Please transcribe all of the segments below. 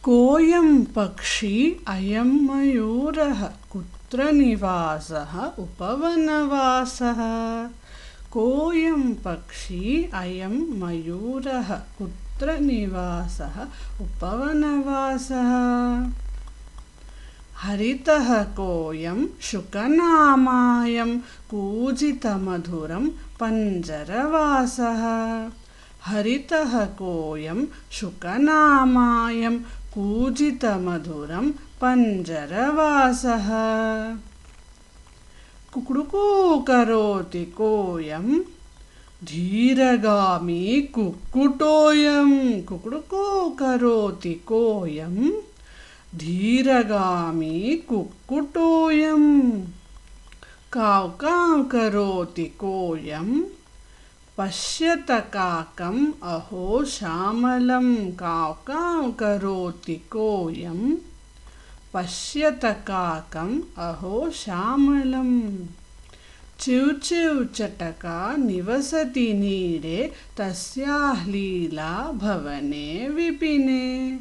कोऽयं पक्षी अयं मयूरः कुत्र निवासः उपवनवासः। कोऽयं पक्षी अयं मयूरः कुत्र निवासः उपवनवासः। हरितः कोऽयं शुकनामायं कूजितमधुरं पञ्जरवासः। हरितः कोऽयं शुकनामायं कूजितमधुरं पञ्जरवासः। कुक्कुरुकू करोति कोऽयं धीरगामी कुक्कुटोऽयं। कुक्कुरुकू करोति कोऽयं धीरगामी कुक्कुटोऽयं। काव् काव् करोति कोऽयं पश्यत काकम् अहो श्यामलं। काव् काव् करोति कोऽयं पश्यत काकम् अहो श्यामलं। चिव् चिव् चटका निवसति नीडे तस्याः लीला भवने विपिने।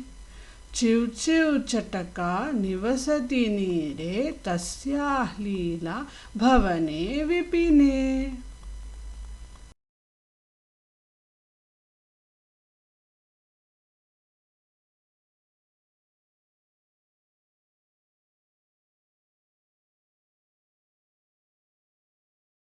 चिव् चिव् चटका निवसति नीडे तस्याः लीला भवने विपिने।